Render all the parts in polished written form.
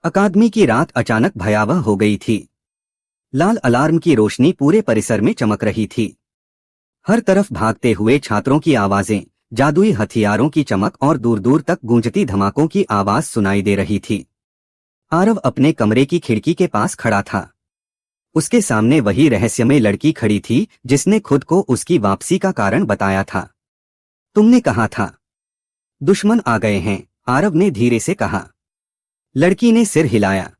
अकादमी की रात अचानक भयावह हो गई थी। लाल अलार्म की रोशनी पूरे परिसर में चमक रही थी। हर तरफ भागते हुए छात्रों की आवाजें, जादुई हथियारों की चमक और दूर दूर तक गूंजती धमाकों की आवाज सुनाई दे रही थी। आरव अपने कमरे की खिड़की के पास खड़ा था। उसके सामने वही रहस्यमय लड़की खड़ी थी जिसने खुद को उसकी वापसी का कारण बताया था। तुमने कहा था दुश्मन आ गए हैं, आरव ने धीरे से कहा। लड़की ने सिर हिलाया।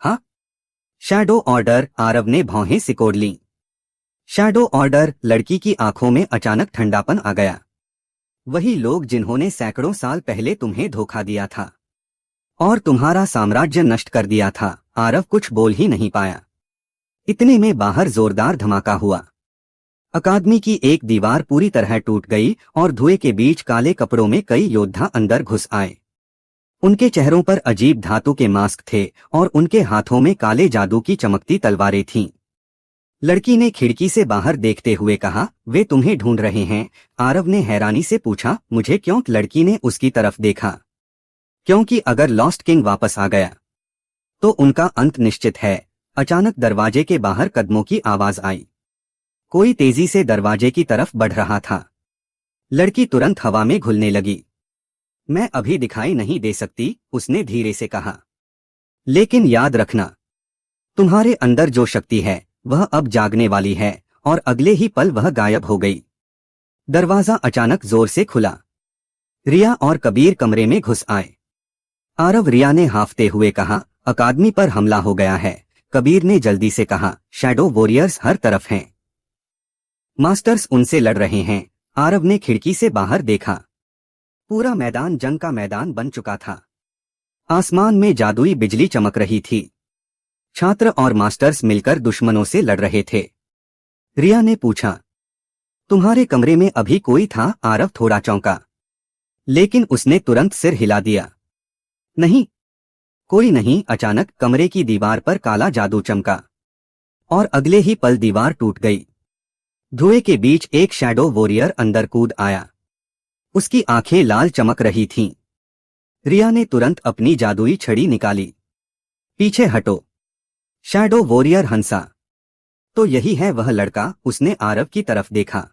हाँ, शैडो ऑर्डर, आरव ने भौहें सिकोड़ लीं। शैडो ऑर्डर, लड़की की आंखों में अचानक ठंडापन आ गया। वही लोग जिन्होंने सैकड़ों साल पहले तुम्हें धोखा दिया था और तुम्हारा साम्राज्य नष्ट कर दिया था। आरव कुछ बोल ही नहीं पाया। इतने में बाहर जोरदार धमाका हुआ। अकादमी की एक दीवार पूरी तरह टूट गई और धुएं के बीच काले कपड़ों में कई योद्धा अंदर घुस आए। उनके चेहरों पर अजीब धातु के मास्क थे और उनके हाथों में काले जादू की चमकती तलवारें थीं। लड़की ने खिड़की से बाहर देखते हुए कहा, वे तुम्हें ढूंढ रहे हैं। आरव ने हैरानी से पूछा, मुझे क्यों? लड़की ने उसकी तरफ देखा। क्योंकि अगर लॉस्ट किंग वापस आ गया तो उनका अंत निश्चित है। अचानक दरवाजे के बाहर कदमों की आवाज आई। कोई तेजी से दरवाजे की तरफ बढ़ रहा था। लड़की तुरंत हवा में घुलने लगी। मैं अभी दिखाई नहीं दे सकती, उसने धीरे से कहा। लेकिन याद रखना, तुम्हारे अंदर जो शक्ति है वह अब जागने वाली है। और अगले ही पल वह गायब हो गई। दरवाजा अचानक जोर से खुला। रिया और कबीर कमरे में घुस आए। आरव, रिया ने हांफते हुए कहा, अकादमी पर हमला हो गया है। कबीर ने जल्दी से कहा, शैडो वॉरियर्स हर तरफ हैं। मास्टर्स उनसे लड़ रहे हैं। आरव ने खिड़की से बाहर देखा। पूरा मैदान जंग का मैदान बन चुका था। आसमान में जादुई बिजली चमक रही थी। छात्र और मास्टर्स मिलकर दुश्मनों से लड़ रहे थे। रिया ने पूछा, तुम्हारे कमरे में अभी कोई था? आरव थोड़ा चौंका, लेकिन उसने तुरंत सिर हिला दिया। नहीं, कोई नहीं। अचानक कमरे की दीवार पर काला जादू चमका और अगले ही पल दीवार टूट गई। धुएं के बीच एक शैडो वॉरियर अंदर कूद आया। उसकी आंखें लाल चमक रही थीं। रिया ने तुरंत अपनी जादुई छड़ी निकाली। पीछे हटो। शैडो वॉरियर हंसा। तो यही है वह लड़का, उसने आरव की तरफ देखा,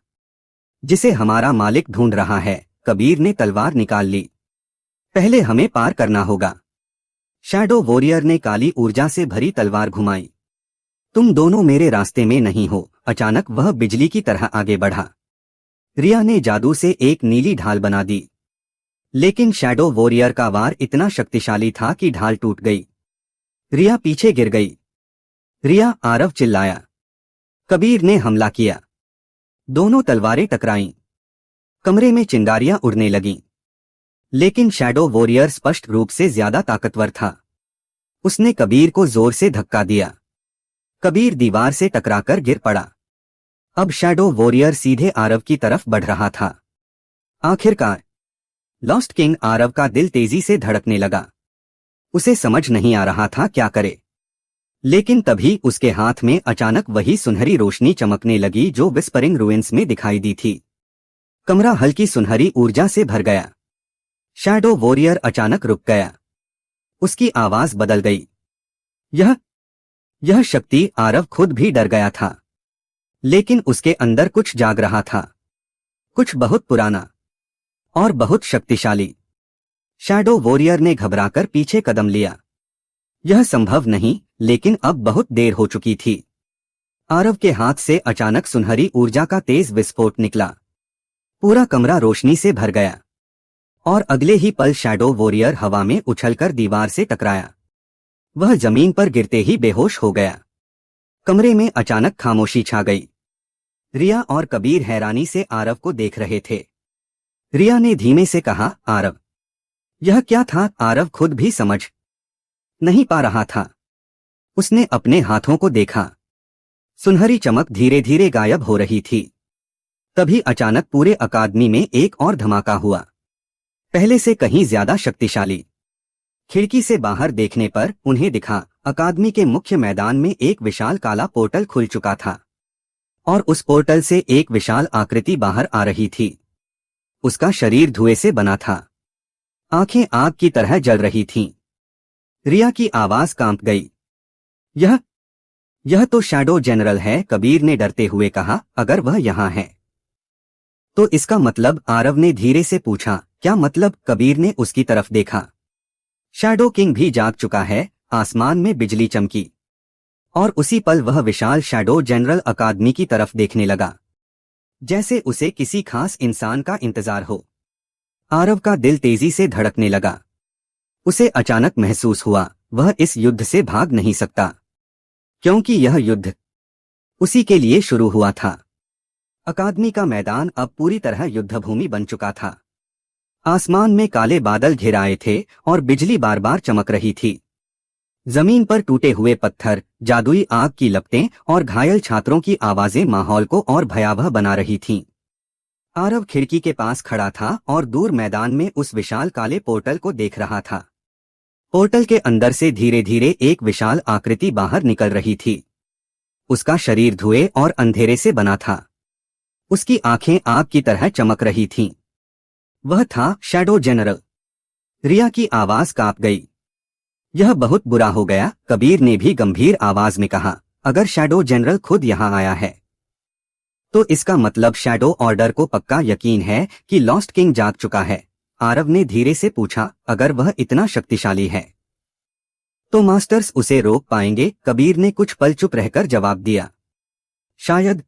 जिसे हमारा मालिक ढूंढ रहा है। कबीर ने तलवार निकाल ली। पहले हमें पार करना होगा। शैडो वॉरियर ने काली ऊर्जा से भरी तलवार घुमाई। तुम दोनों मेरे रास्ते में नहीं हो। अचानक वह बिजली की तरह आगे बढ़ा। रिया ने जादू से एक नीली ढाल बना दी, लेकिन शैडो वॉरियर का वार इतना शक्तिशाली था कि ढाल टूट गई। रिया पीछे गिर गई। रिया, आरव चिल्लाया। कबीर ने हमला किया। दोनों तलवारें टकराईं। कमरे में चिंगारियां उड़ने लगीं। लेकिन शैडो वॉरियर स्पष्ट रूप से ज्यादा ताकतवर था। उसने कबीर को जोर से धक्का दिया। कबीर दीवार से टकराकर गिर पड़ा। अब शैडो वॉरियर सीधे आरव की तरफ बढ़ रहा था। आखिरकार लॉस्ट किंग। आरव का दिल तेजी से धड़कने लगा। उसे समझ नहीं आ रहा था क्या करे। लेकिन तभी उसके हाथ में अचानक वही सुनहरी रोशनी चमकने लगी जो विस्परिंग रुइंस में दिखाई दी थी। कमरा हल्की सुनहरी ऊर्जा से भर गया। शैडो वॉरियर अचानक रुक गया। उसकी आवाज बदल गई। यह शक्ति। आरव खुद भी डर गया था, लेकिन उसके अंदर कुछ जाग रहा था, कुछ बहुत पुराना और बहुत शक्तिशाली। शैडो वॉरियर ने घबराकर पीछे कदम लिया। यह संभव नहीं, लेकिन अब बहुत देर हो चुकी थी। आरव के हाथ से अचानक सुनहरी ऊर्जा का तेज विस्फोट निकला। पूरा कमरा रोशनी से भर गया और अगले ही पल शैडो वॉरियर हवा में उछलकर दीवार से टकराया। वह जमीन पर गिरते ही बेहोश हो गया। कमरे में अचानक खामोशी छा गई। रिया और कबीर हैरानी से आरव को देख रहे थे। रिया ने धीमे से कहा, आरव, यह क्या था? आरव खुद भी समझ नहीं पा रहा था। उसने अपने हाथों को देखा। सुनहरी चमक धीरे धीरे गायब हो रही थी। तभी अचानक पूरे अकादमी में एक और धमाका हुआ, पहले से कहीं ज्यादा शक्तिशाली। खिड़की से बाहर देखने पर उन्हें दिखा, अकादमी के मुख्य मैदान में एक विशाल काला पोर्टल खुल चुका था और उस पोर्टल से एक विशाल आकृति बाहर आ रही थी। उसका शरीर धुएं से बना था। आंखें आग की तरह जल रही थीं। रिया की आवाज कांप गई। यह यह तो शैडो जनरल है, कबीर ने डरते हुए कहा। अगर वह यहाँ है तो इसका मतलब? आरव ने धीरे से पूछा। क्या मतलब? कबीर ने उसकी तरफ देखा। शैडो किंग भी जाग चुका है। आसमान में बिजली चमकी और उसी पल वह विशाल शैडो जनरल अकादमी की तरफ देखने लगा, जैसे उसे किसी खास इंसान का इंतजार हो। आरव का दिल तेजी से धड़कने लगा। उसे अचानक महसूस हुआ वह इस युद्ध से भाग नहीं सकता, क्योंकि यह युद्ध उसी के लिए शुरू हुआ था। अकादमी का मैदान अब पूरी तरह युद्धभूमि बन चुका था। आसमान में काले बादल घिराए थे और बिजली बार बार चमक रही थी। जमीन पर टूटे हुए पत्थर, जादुई आग की लपटें और घायल छात्रों की आवाजें माहौल को और भयावह बना रही थीं। आरव खिड़की के पास खड़ा था और दूर मैदान में उस विशाल काले पोर्टल को देख रहा था। पोर्टल के अंदर से धीरे धीरे एक विशाल आकृति बाहर निकल रही थी। उसका शरीर धुएं और अंधेरे से बना था। उसकी आंखें आग की तरह चमक रही थीं। वह था शैडो जनरल। रिया की आवाज कांप गई। यह बहुत बुरा हो गया, कबीर ने भी गंभीर आवाज में कहा। अगर शैडो जनरल खुद यहाँ आया है तो इसका मतलब शैडो ऑर्डर को पक्का यकीन है कि लॉस्ट किंग जाग चुका है। आरव ने धीरे से पूछा। अगर वह इतना शक्तिशाली है तो मास्टर्स उसे रोक पाएंगे? कबीर ने कुछ पल चुप रहकर जवाब दिया। शायद,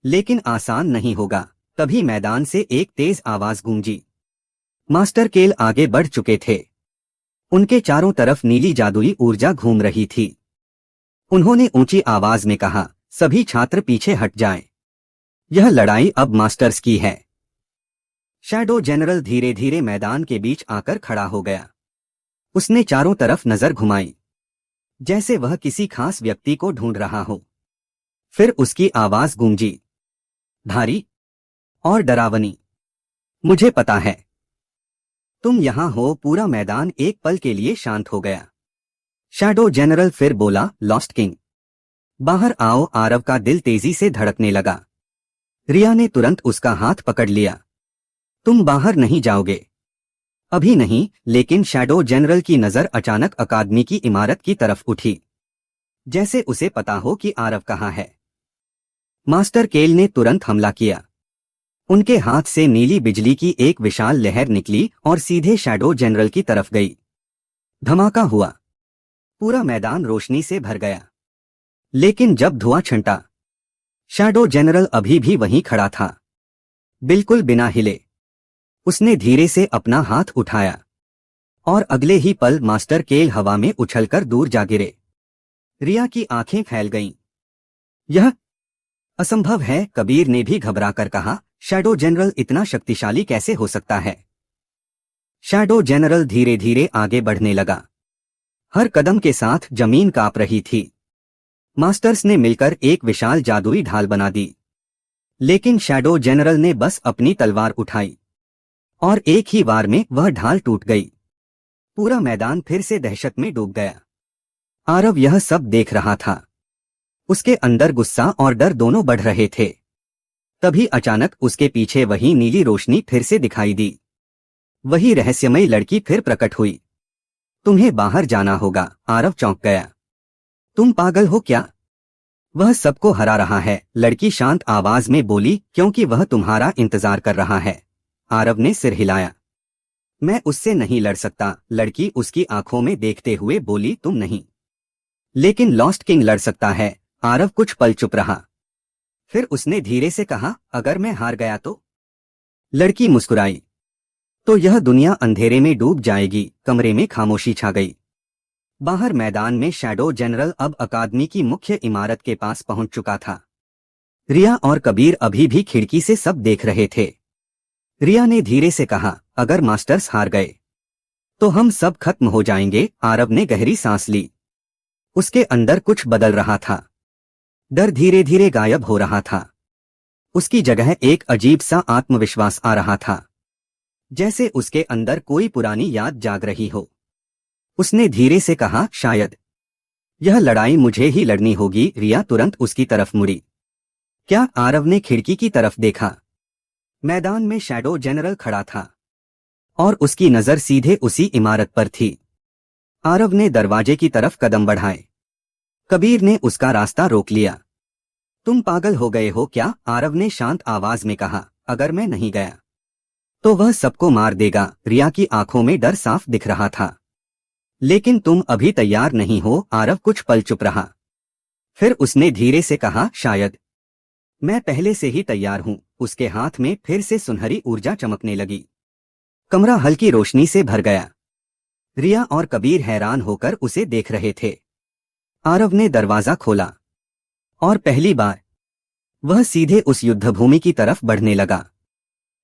लेकिन आसान नहीं होगा। तभी मैदान से एक तेज आवाज गूंजी। मास्टर केल आगे बढ़ चुके थे। उनके चारों तरफ नीली जादुई ऊर्जा घूम रही थी। उन्होंने ऊंची आवाज में कहा, सभी छात्र पीछे हट जाएं। यह लड़ाई अब मास्टर्स की है। शैडो जनरल धीरे धीरे मैदान के बीच आकर खड़ा हो गया। उसने चारों तरफ नजर घुमाई, जैसे वह किसी खास व्यक्ति को ढूंढ रहा हो। फिर उसकी आवाज गूंजी, भारी और डरावनी। मुझे पता है तुम यहाँ हो। पूरा मैदान एक पल के लिए शांत हो गया। शैडो जनरल फिर बोला, लॉस्ट किंग, बाहर आओ। आरव का दिल तेजी से धड़कने लगा। रिया ने तुरंत उसका हाथ पकड़ लिया। तुम बाहर नहीं जाओगे। अभी नहीं। लेकिन शैडो जनरल की नजर अचानक अकादमी की इमारत की तरफ उठी, जैसे उसे पता हो कि आरव कहाँ है। मास्टर केल ने तुरंत हमला किया। उनके हाथ से नीली बिजली की एक विशाल लहर निकली और सीधे शैडो जनरल की तरफ गई। धमाका हुआ। पूरा मैदान रोशनी से भर गया। लेकिन जब धुआं छंटा, शैडो जनरल अभी भी वहीं खड़ा था, बिल्कुल बिना हिले। उसने धीरे से अपना हाथ उठाया और अगले ही पल मास्टर केल हवा में उछलकर दूर जा गिरे। रिया की आंखें फैल गईं। यह असंभव है, कबीर ने भी घबराकर कहा। शैडो जनरल इतना शक्तिशाली कैसे हो सकता है? शैडो जनरल धीरे धीरे आगे बढ़ने लगा। हर कदम के साथ जमीन कांप रही थी। मास्टर्स ने मिलकर एक विशाल जादुई ढाल बना दी, लेकिन शैडो जनरल ने बस अपनी तलवार उठाई और एक ही वार में वह ढाल टूट गई। पूरा मैदान फिर से दहशत में डूब गया। आरव यह सब देख रहा था। उसके अंदर गुस्सा और डर दोनों बढ़ रहे थे। तभी अचानक उसके पीछे वही नीली रोशनी फिर से दिखाई दी। वही रहस्यमयी लड़की फिर प्रकट हुई। तुम्हें बाहर जाना होगा। आरव चौंक गया। तुम पागल हो क्या? वह सबको हरा रहा है, लड़की शांत आवाज में बोली, क्योंकि वह तुम्हारा इंतजार कर रहा है। आरव ने सिर हिलाया। मैं उससे नहीं लड़ सकता। लड़की उसकी आंखों में देखते हुए बोली, तुम नहीं, लेकिन लॉस्ट किंग लड़ सकता है। आरव कुछ पल चुप रहा। फिर उसने धीरे से कहा, अगर मैं हार गया तो? लड़की मुस्कुराई। तो यह दुनिया अंधेरे में डूब जाएगी। कमरे में खामोशी छा गई। बाहर मैदान में शैडो जनरल अब अकादमी की मुख्य इमारत के पास पहुंच चुका था। रिया और कबीर अभी भी खिड़की से सब देख रहे थे। रिया ने धीरे से कहा, अगर मास्टर्स हार गए तो हम सब खत्म हो जाएंगे। आरव ने गहरी सांस ली। उसके अंदर कुछ बदल रहा था। डर धीरे धीरे गायब हो रहा था। उसकी जगह एक अजीब सा आत्मविश्वास आ रहा था, जैसे उसके अंदर कोई पुरानी याद जाग रही हो। उसने धीरे से कहा, शायद यह लड़ाई मुझे ही लड़नी होगी। रिया तुरंत उसकी तरफ मुड़ी। क्या? आरव ने खिड़की की तरफ देखा। मैदान में शैडो जनरल खड़ा था और उसकी नजर सीधे उसी इमारत पर थी। आरव ने दरवाजे की तरफ कदम बढ़ाए। कबीर ने उसका रास्ता रोक लिया। तुम पागल हो गए हो क्या? आरव ने शांत आवाज में कहा। अगर मैं नहीं गया तो वह सबको मार देगा। रिया की आंखों में डर साफ दिख रहा था। लेकिन तुम अभी तैयार नहीं हो। आरव कुछ पल चुप रहा। फिर उसने धीरे से कहा, शायद। मैं पहले से ही तैयार हूं। उसके हाथ में फिर से सुनहरी ऊर्जा चमकने लगी। कमरा हल्की रोशनी से भर गया। रिया और कबीर हैरान होकर उसे देख रहे थे। आरव ने दरवाजा खोला और पहली बार वह सीधे उस युद्धभूमि की तरफ बढ़ने लगा।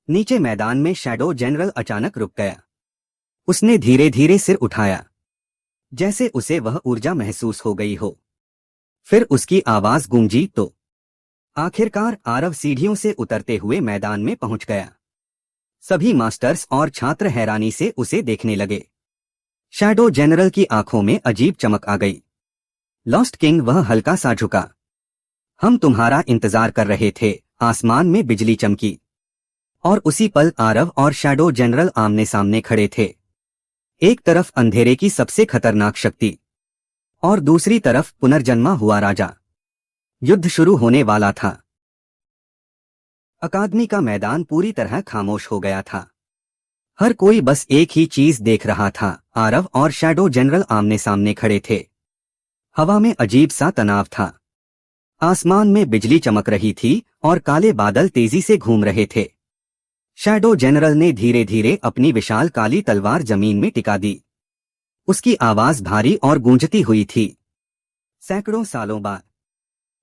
नीचे मैदान में शैडो जनरल अचानक रुक गया। उसने धीरे धीरे सिर उठाया, जैसे उसे वह ऊर्जा महसूस हो गई हो। फिर उसकी आवाज गूंजी तो आखिरकार आरव सीढ़ियों से उतरते हुए मैदान में पहुंच गया। सभी मास्टर्स और छात्र हैरानी से उसे देखने लगे। शैडो जनरल की आंखों में अजीब चमक आ गई। लॉस्ट किंग, वह हल्का सा झुका। हम तुम्हारा इंतजार कर रहे थे। आसमान में बिजली चमकी और उसी पल आरव और शैडो जनरल आमने सामने खड़े थे। एक तरफ अंधेरे की सबसे खतरनाक शक्ति और दूसरी तरफ पुनर्जन्मा हुआ राजा। युद्ध शुरू होने वाला था। अकादमी का मैदान पूरी तरह खामोश हो गया था। हर कोई बस एक ही चीज देख रहा था। आरव और शैडो जनरल आमने सामने खड़े थे। हवा में अजीब सा तनाव था। आसमान में बिजली चमक रही थी और काले बादल तेजी से घूम रहे थे। शैडो जनरल ने धीरे धीरे अपनी विशाल काली तलवार जमीन में टिका दी। उसकी आवाज भारी और गूंजती हुई थी। सैकड़ों सालों बाद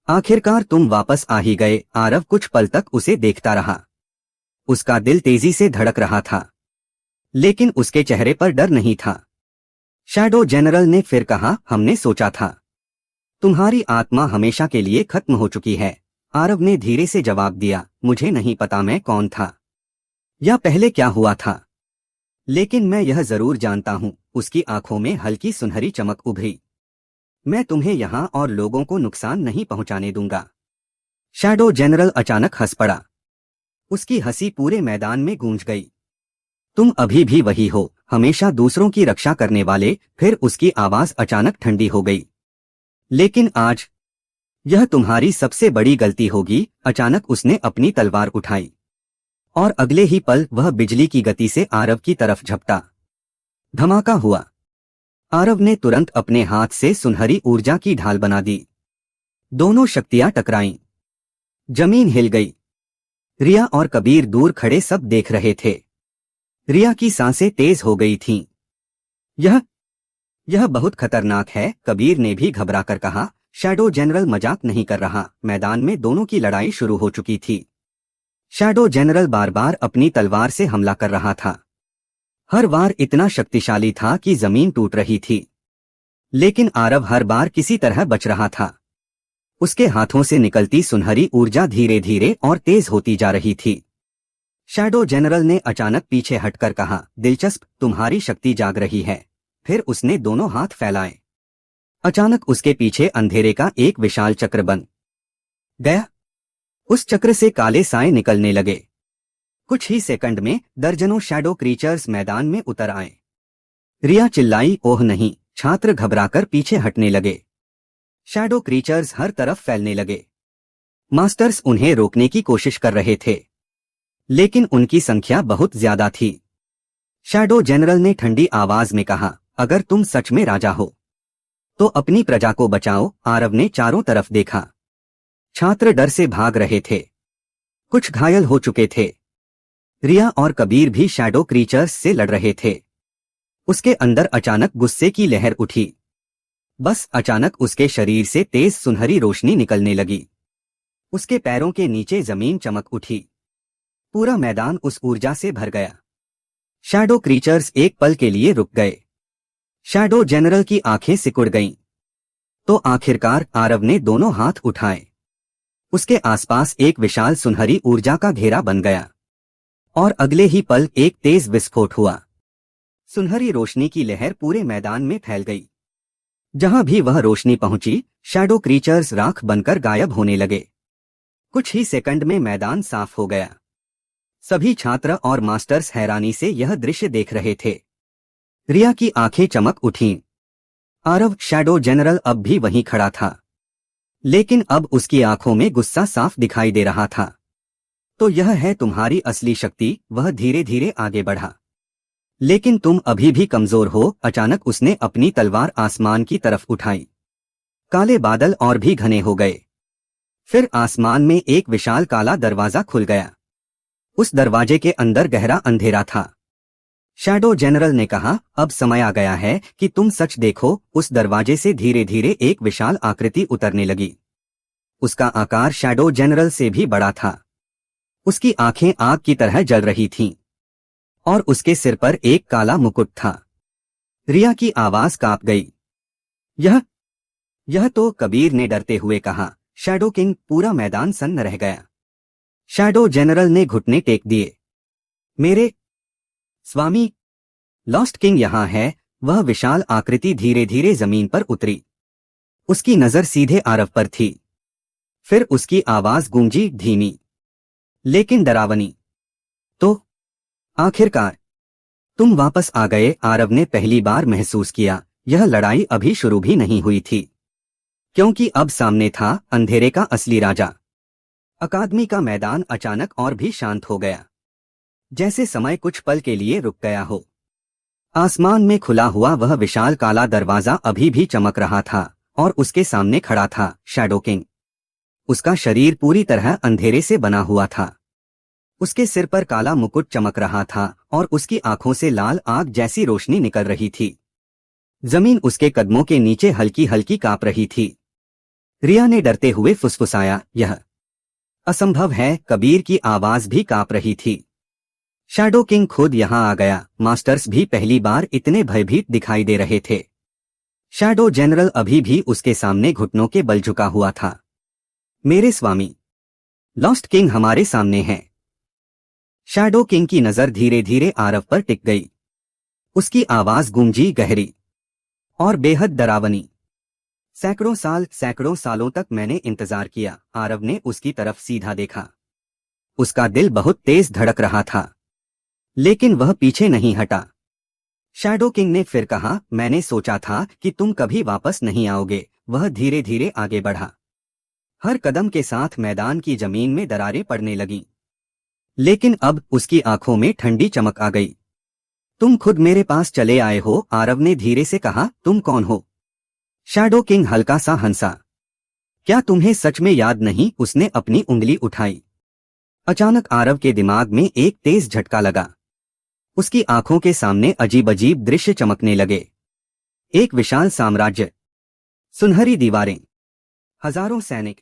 आखिरकार तुम वापस आ ही गए। आरव कुछ पल तक उसे देखता रहा। उसका दिल तेजी से धड़क रहा था, लेकिन उसके चेहरे पर डर नहीं था। शैडो जनरल ने फिर कहा, हमने सोचा था तुम्हारी आत्मा हमेशा के लिए खत्म हो चुकी है। आरव ने धीरे से जवाब दिया, मुझे नहीं पता मैं कौन था या पहले क्या हुआ था, लेकिन मैं यह जरूर जानता हूं। उसकी आंखों में हल्की सुनहरी चमक उभरी। मैं तुम्हें यहां और लोगों को नुकसान नहीं पहुंचाने दूंगा। शैडो जनरल अचानक हंस पड़ा। उसकी हंसी पूरे मैदान में गूंज गई। तुम अभी भी वही हो, हमेशा दूसरों की रक्षा करने वाले। फिर उसकी आवाज अचानक ठंडी हो गई। लेकिन आज यह तुम्हारी सबसे बड़ी गलती होगी। अचानक उसने अपनी तलवार उठाई और अगले ही पल वह बिजली की गति से आरव की तरफ झपटा। धमाका हुआ। आरव ने तुरंत अपने हाथ से सुनहरी ऊर्जा की ढाल बना दी। दोनों शक्तियां टकराईं। जमीन हिल गई। रिया और कबीर दूर खड़े सब देख रहे थे। रिया की सांसें तेज हो गई थीं। यह बहुत खतरनाक है, कबीर ने भी घबराकर कहा। शैडो जनरल मजाक नहीं कर रहा। मैदान में दोनों की लड़ाई शुरू हो चुकी थी। शैडो जनरल बार बार अपनी तलवार से हमला कर रहा था। हर वार इतना शक्तिशाली था कि जमीन टूट रही थी, लेकिन आरव हर बार किसी तरह बच रहा था। उसके हाथों से निकलती सुनहरी ऊर्जा धीरे धीरे और तेज होती जा रही थी। शैडो जनरल ने अचानक पीछे हटकर कहा, दिलचस्प, तुम्हारी शक्ति जाग रही है। फिर उसने दोनों हाथ फैलाए। अचानक उसके पीछे अंधेरे का एक विशाल चक्र बन गया। उस चक्र से काले साए निकलने लगे। कुछ ही सेकंड में दर्जनों शैडो क्रीचर्स मैदान में उतर आए। रिया चिल्लाई, ओह नहीं। छात्र घबराकर पीछे हटने लगे। शैडो क्रीचर्स हर तरफ फैलने लगे। मास्टर्स उन्हें रोकने की कोशिश कर रहे थे, लेकिन उनकी संख्या बहुत ज्यादा थी। शैडो जनरल ने ठंडी आवाज में कहा, अगर तुम सच में राजा हो तो अपनी प्रजा को बचाओ। आरव ने चारों तरफ देखा। छात्र डर से भाग रहे थे। कुछ घायल हो चुके थे। रिया और कबीर भी शैडो क्रीचर्स से लड़ रहे थे। उसके अंदर अचानक गुस्से की लहर उठी। बस अचानक उसके शरीर से तेज सुनहरी रोशनी निकलने लगी। उसके पैरों के नीचे जमीन चमक उठी। पूरा मैदान उस ऊर्जा से भर गया। शैडो क्रीचर्स एक पल के लिए रुक गए। शैडो जनरल की आंखें सिकुड़ गईं। तो आखिरकार आरव ने दोनों हाथ उठाए। उसके आसपास एक विशाल सुनहरी ऊर्जा का घेरा बन गया और अगले ही पल एक तेज विस्फोट हुआ। सुनहरी रोशनी की लहर पूरे मैदान में फैल गई। जहां भी वह रोशनी पहुंची, शैडो क्रीचर्स राख बनकर गायब होने लगे। कुछ ही सेकंड में मैदान साफ हो गया। सभी छात्र और मास्टर्स हैरानी से यह दृश्य देख रहे थे। रिया की आंखें चमक उठीं। आरव शैडो जनरल अब भी वहीं खड़ा था, लेकिन अब उसकी आंखों में गुस्सा साफ दिखाई दे रहा था। तो यह है तुम्हारी असली शक्ति, वह धीरे धीरे आगे बढ़ा। लेकिन तुम अभी भी कमजोर हो। अचानक उसने अपनी तलवार आसमान की तरफ उठाई। काले बादल और भी घने हो गए। फिर आसमान में एक विशाल काला दरवाजा खुल गया। उस दरवाजे के अंदर गहरा अंधेरा था। शैडो जनरल ने कहा, अब समय आ गया है कि तुम सच देखो। उस दरवाजे से धीरे धीरे एक विशाल आकृति उतरने लगी। उसका आकार शैडो जनरल से भी बड़ा था। उसकी आंखें आग की तरह जल रही थीं और उसके सिर पर एक काला मुकुट था। रिया की आवाज कांप गई। यह तो, कबीर ने डरते हुए कहा। शैडो किंग, पूरा मैदान सन्न रह गया। शैडो जनरल ने घुटने टेक दिए। मेरे स्वामी, लॉस्ट किंग यहाँ है। वह विशाल आकृति धीरे धीरे जमीन पर उतरी। उसकी नजर सीधे आरव पर थी। फिर उसकी आवाज गूंजी, धीमी लेकिन डरावनी। तो आखिरकार तुम वापस आ गए। आरव ने पहली बार महसूस किया, यह लड़ाई अभी शुरू भी नहीं हुई थी, क्योंकि अब सामने था अंधेरे का असली राजा। अकादमी का मैदान अचानक और भी शांत हो गया, जैसे समय कुछ पल के लिए रुक गया हो। आसमान में खुला हुआ वह विशाल काला दरवाजा अभी भी चमक रहा था और उसके सामने खड़ा था शैडो किंग। उसका शरीर पूरी तरह अंधेरे से बना हुआ था। उसके सिर पर काला मुकुट चमक रहा था और उसकी आंखों से लाल आग जैसी रोशनी निकल रही थी। जमीन उसके कदमों के नीचे हल्की हल्की कांप रही थी। रिया ने डरते हुए फुसफुसाया, यह असंभव है। कबीर की आवाज भी कांप रही थी। शैडो किंग खुद यहां आ गया। मास्टर्स भी पहली बार इतने भयभीत दिखाई दे रहे थे। शैडो जनरल अभी भी उसके सामने घुटनों के बल झुका हुआ था। मेरे स्वामी, लॉस्ट किंग हमारे सामने हैं। शैडो किंग की नजर धीरे धीरे आरव पर टिक गई। उसकी आवाज गूंजी, गहरी और बेहद डरावनी। सैकड़ों सालों तक मैंने इंतजार किया। आरव ने उसकी तरफ सीधा देखा। उसका दिल बहुत तेज धड़क रहा था, लेकिन वह पीछे नहीं हटा। शैडो किंग ने फिर कहा, मैंने सोचा था कि तुम कभी वापस नहीं आओगे। वह धीरे धीरे आगे बढ़ा। हर कदम के साथ मैदान की जमीन में दरारें पड़ने लगीं। लेकिन अब उसकी आंखों में ठंडी चमक आ गई। तुम खुद मेरे पास चले आए हो, आरव ने धीरे से कहा। तुम कौन हो? शैडो किंग हल्का सा हंसा। क्या तुम्हें सच में याद नहीं? उसने अपनी उंगली उठाई। अचानक आरव के दिमाग में एक तेज झटका लगा। उसकी आंखों के सामने अजीब अजीब दृश्य चमकने लगे। एक विशाल साम्राज्य, सुनहरी दीवारें, हजारों सैनिक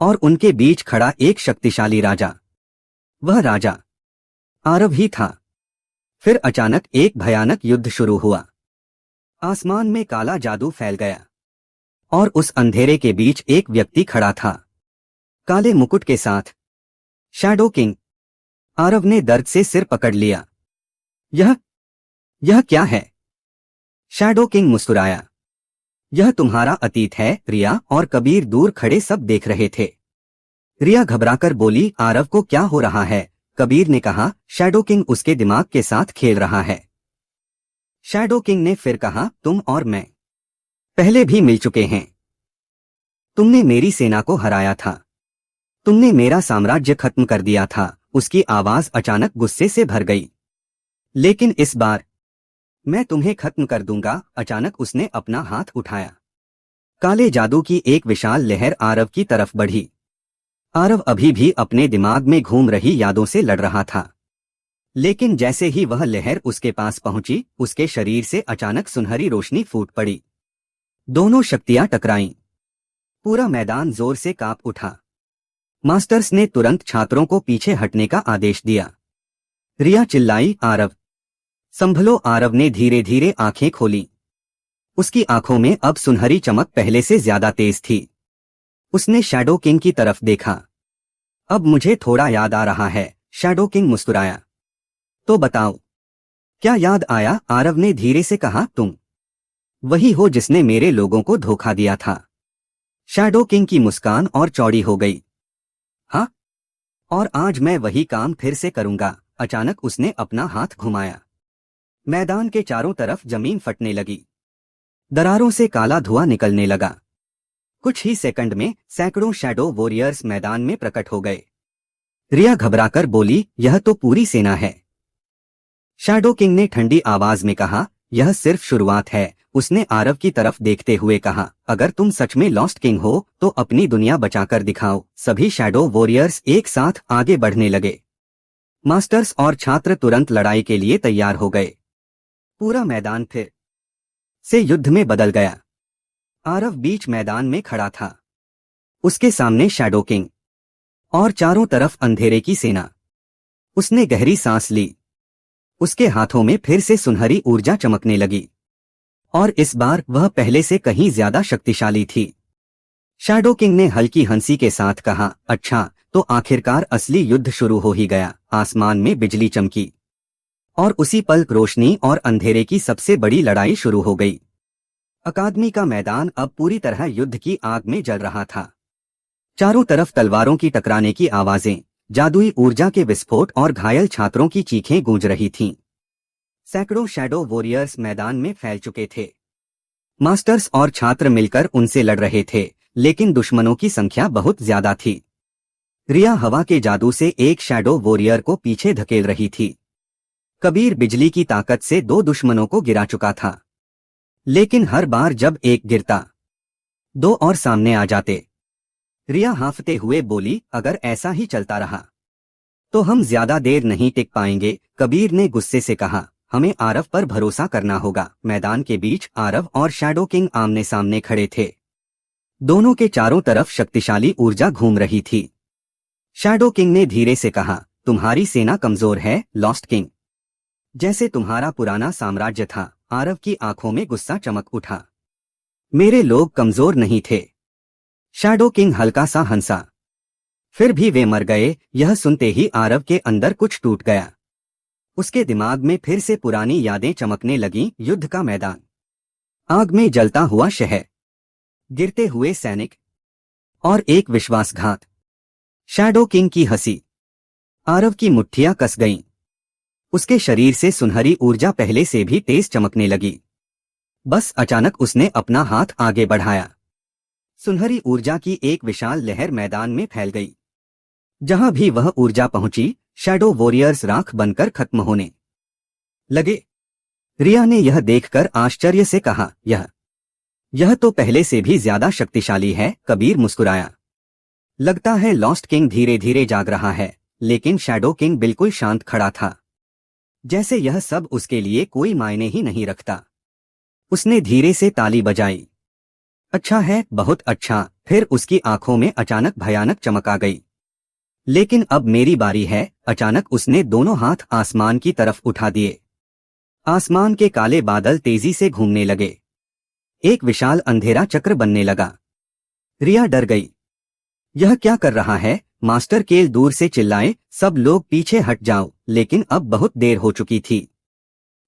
और उनके बीच खड़ा एक शक्तिशाली राजा। वह राजा आरव ही था। फिर अचानक एक भयानक युद्ध शुरू हुआ। आसमान में काला जादू फैल गया और उस अंधेरे के बीच एक व्यक्ति खड़ा था, काले मुकुट के साथ। Shadow king. आरव ने दर्द से सिर पकड़ लिया। यह क्या है? शैडो किंग मुस्कुराया। यह तुम्हारा अतीत है। रिया और कबीर दूर खड़े सब देख रहे थे। रिया घबराकर बोली, आरव को क्या हो रहा है? कबीर ने कहा, शैडो किंग उसके दिमाग के साथ खेल रहा है। शैडो किंग ने फिर कहा, तुम और मैं पहले भी मिल चुके हैं। तुमने मेरी सेना को हराया था। तुमने मेरा साम्राज्य खत्म कर दिया था। उसकी आवाज अचानक गुस्से से भर गई। लेकिन इस बार मैं तुम्हें खत्म कर दूंगा। अचानक उसने अपना हाथ उठाया। काले जादू की एक विशाल लहर आरव की तरफ बढ़ी। आरव अभी भी अपने दिमाग में घूम रही यादों से लड़ रहा था, लेकिन जैसे ही वह लहर उसके पास पहुंची, उसके शरीर से अचानक सुनहरी रोशनी फूट पड़ी। दोनों शक्तियां टकराईं। पूरा मैदान जोर से कांप उठा। मास्टर्स ने तुरंत छात्रों को पीछे हटने का आदेश दिया। रिया चिल्लाई, आरव संभलो। आरव ने धीरे धीरे आंखें खोली। उसकी आंखों में अब सुनहरी चमक पहले से ज्यादा तेज थी। उसने शैडो किंग की तरफ देखा। अब मुझे थोड़ा याद आ रहा है। शैडो किंग मुस्कुराया। तो बताओ, क्या याद आया? आरव ने धीरे से कहा, तुम वही हो जिसने मेरे लोगों को धोखा दिया था। शैडो किंग की मुस्कान और चौड़ी हो गई। हाँ, और आज मैं वही काम फिर से करूंगा। अचानक उसने अपना हाथ घुमाया। मैदान के चारों तरफ जमीन फटने लगी। दरारों से काला धुआं निकलने लगा। कुछ ही सेकंड में सैकड़ों शैडो वॉरियर्स मैदान में प्रकट हो गए। रिया घबराकर बोली, यह तो पूरी सेना है। शैडो किंग ने ठंडी आवाज में कहा, यह सिर्फ शुरुआत है। उसने आरव की तरफ देखते हुए कहा, अगर तुम सच में लॉस्ट किंग हो तो अपनी दुनिया बचाकर दिखाओ। सभी शैडो वॉरियर्स एक साथ आगे बढ़ने लगे। मास्टर्स और छात्र तुरंत लड़ाई के लिए तैयार हो गए। पूरा मैदान फिर से युद्ध में बदल गया। आरव बीच मैदान में खड़ा था। उसके सामने शैडो किंग और चारों तरफ अंधेरे की सेना। उसने गहरी सांस ली। उसके हाथों में फिर से सुनहरी ऊर्जा चमकने लगी और इस बार वह पहले से कहीं ज्यादा शक्तिशाली थी। शैडो किंग ने हल्की हंसी के साथ कहा, अच्छा तो आखिरकार असली युद्ध शुरू हो ही गया। आसमान में बिजली चमकी और उसी पल रोशनी और अंधेरे की सबसे बड़ी लड़ाई शुरू हो गई। अकादमी का मैदान अब पूरी तरह युद्ध की आग में जल रहा था। चारों तरफ तलवारों की टकराने की आवाजें, जादुई ऊर्जा के विस्फोट और घायल छात्रों की चीखें गूंज रही थीं। सैकड़ों शैडो वॉरियर्स मैदान में फैल चुके थे। मास्टर्स और छात्र मिलकर उनसे लड़ रहे थे, लेकिन दुश्मनों की संख्या बहुत ज्यादा थी। रिया हवा के जादू से एक शैडो वॉरियर को पीछे धकेल रही थी। कबीर बिजली की ताकत से दो दुश्मनों को गिरा चुका था, लेकिन हर बार जब एक गिरता, दो और सामने आ जाते। रिया हांफते हुए बोली, अगर ऐसा ही चलता रहा तो हम ज्यादा देर नहीं टिक पाएंगे। कबीर ने गुस्से से कहा, हमें आरव पर भरोसा करना होगा। मैदान के बीच आरव और शैडो किंग आमने सामने खड़े थे। दोनों के चारों तरफ शक्तिशाली ऊर्जा घूम रही थी। शैडो किंग ने धीरे से कहा, तुम्हारी सेना कमजोर है लॉस्ट किंग, जैसे तुम्हारा पुराना साम्राज्य था। आरव की आंखों में गुस्सा चमक उठा। मेरे लोग कमजोर नहीं थे। शैडो किंग हल्का सा हंसा। फिर भी वे मर गए। यह सुनते ही आरव के अंदर कुछ टूट गया। उसके दिमाग में फिर से पुरानी यादें चमकने लगीं। युद्ध का मैदान, आग में जलता हुआ शहर, गिरते हुए सैनिक और एक विश्वासघात। शैडो किंग की हंसी। आरव की मुट्ठियां कस गईं। उसके शरीर से सुनहरी ऊर्जा पहले से भी तेज चमकने लगी। बस अचानक उसने अपना हाथ आगे बढ़ाया। सुनहरी ऊर्जा की एक विशाल लहर मैदान में फैल गई। जहां भी वह ऊर्जा पहुंची, शैडो वॉरियर्स राख बनकर खत्म होने लगे। रिया ने यह देखकर आश्चर्य से कहा, यह तो पहले से भी ज्यादा शक्तिशाली है। कबीर मुस्कुराया। लगता है लॉस्ट किंग धीरे धीरे जाग रहा है। लेकिन शैडो किंग बिल्कुल शांत खड़ा था, जैसे यह सब उसके लिए कोई मायने ही नहीं रखता। उसने धीरे से ताली बजाई। अच्छा है, बहुत अच्छा। फिर उसकी आंखों में अचानक भयानक चमक आ गई। लेकिन अब मेरी बारी है। अचानक उसने दोनों हाथ आसमान की तरफ उठा दिए। आसमान के काले बादल तेजी से घूमने लगे। एक विशाल अंधेरा चक्र बनने लगा। रिया डर गई। यह क्या कर रहा है? मास्टर केल दूर से चिल्लाए, सब लोग पीछे हट जाओ। लेकिन अब बहुत देर हो चुकी थी।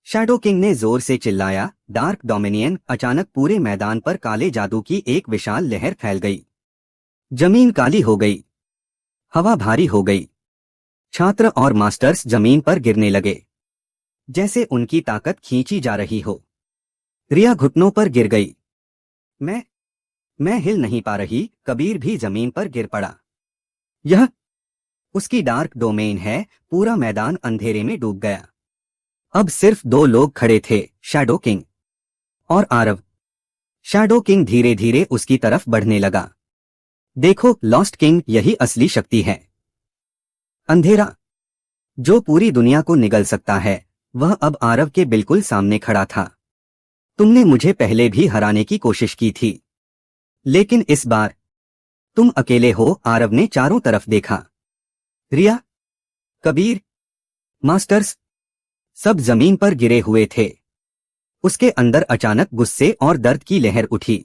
शैडो किंग ने जोर से चिल्लाया, डार्क डोमिनियन। अचानक पूरे मैदान पर काले जादू की एक विशाल लहर फैल गई। जमीन काली हो गई। हवा भारी हो गई। छात्र और मास्टर्स जमीन पर गिरने लगे, जैसे उनकी ताकत खींची जा रही हो। रिया घुटनों पर गिर गई। मैं हिल नहीं पा रही। कबीर भी जमीन पर गिर पड़ा। यह उसकी डार्क डोमेन है। पूरा मैदान अंधेरे में डूब गया। अब सिर्फ दो लोग खड़े थे, शैडो किंग और आरव। शैडो किंग धीरे धीरे उसकी तरफ बढ़ने लगा। देखो लॉस्ट किंग, यही असली शक्ति है। अंधेरा जो पूरी दुनिया को निगल सकता है, वह अब आरव के बिल्कुल सामने खड़ा था। तुमने मुझे पहले भी हराने की कोशिश की थी, लेकिन इस बार तुम अकेले हो। आरव ने चारों तरफ देखा। रिया, कबीर, मास्टर्स सब जमीन पर गिरे हुए थे। उसके अंदर अचानक गुस्से और दर्द की लहर उठी।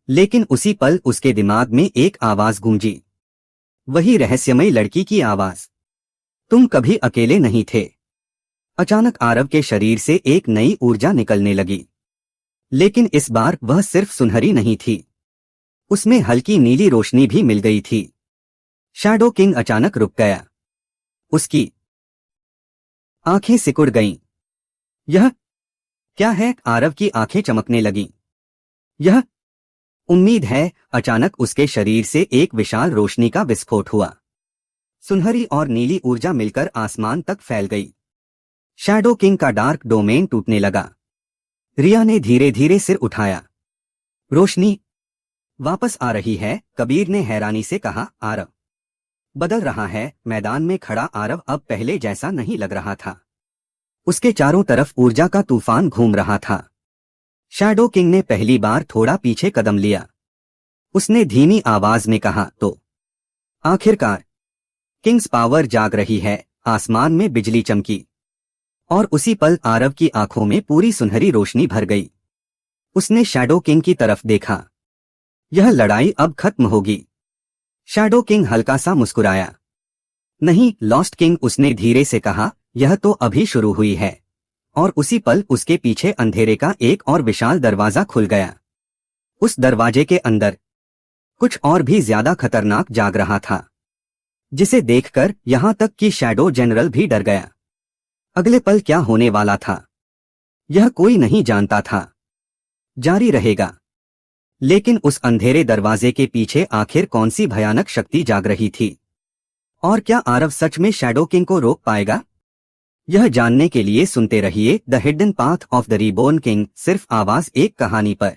लेकिन उसी पल उसके दिमाग में एक आवाज गूंजी, वही रहस्यमयी लड़की की आवाज, तुम कभी अकेले नहीं थे। अचानक आरव के शरीर से एक नई ऊर्जा निकलने लगी। लेकिन इस बार वह सिर्फ सुनहरी नहीं थी, उसमें हल्की नीली रोशनी भी मिल गई थी। शैडो किंग अचानक रुक गया। उसकी आंखें सिकुड़ गईं। यह क्या है? आरव की आंखें चमकने लगीं। यह उम्मीद है। अचानक उसके शरीर से एक विशाल रोशनी का विस्फोट हुआ। सुनहरी और नीली ऊर्जा मिलकर आसमान तक फैल गई। शैडो किंग का डार्क डोमेन टूटने लगा। रिया ने धीरे धीरे सिर उठाया। रोशनी वापस आ रही है, कबीर ने हैरानी से कहा। आरव बदल रहा है। मैदान में खड़ा आरव अब पहले जैसा नहीं लग रहा था। उसके चारों तरफ ऊर्जा का तूफान घूम रहा था। शैडो किंग ने पहली बार थोड़ा पीछे कदम लिया। उसने धीमी आवाज में कहा, तो आखिरकार किंग्स पावर जाग रही है। आसमान में बिजली चमकी और उसी पल आरव की आंखों में पूरी सुनहरी रोशनी भर गई। उसने शैडो किंग की तरफ देखा। यह लड़ाई अब खत्म होगी। शैडो किंग हल्का सा मुस्कुराया। नहीं लॉस्ट किंग, उसने धीरे से कहा, यह तो अभी शुरू हुई है। और उसी पल उसके पीछे अंधेरे का एक और विशाल दरवाजा खुल गया। उस दरवाजे के अंदर कुछ और भी ज्यादा खतरनाक जाग रहा था, जिसे देखकर यहां तक कि शैडो जनरल भी डर गया। अगले पल क्या होने वाला था यह कोई नहीं जानता था। जारी रहेगा। लेकिन उस अंधेरे दरवाजे के पीछे आखिर कौन सी भयानक शक्ति जाग रही थी? और क्या आरव सच में शैडो किंग को रोक पाएगा? यह जानने के लिए सुनते रहिए the hidden path of the reborn king, सिर्फ आवाज एक कहानी पर।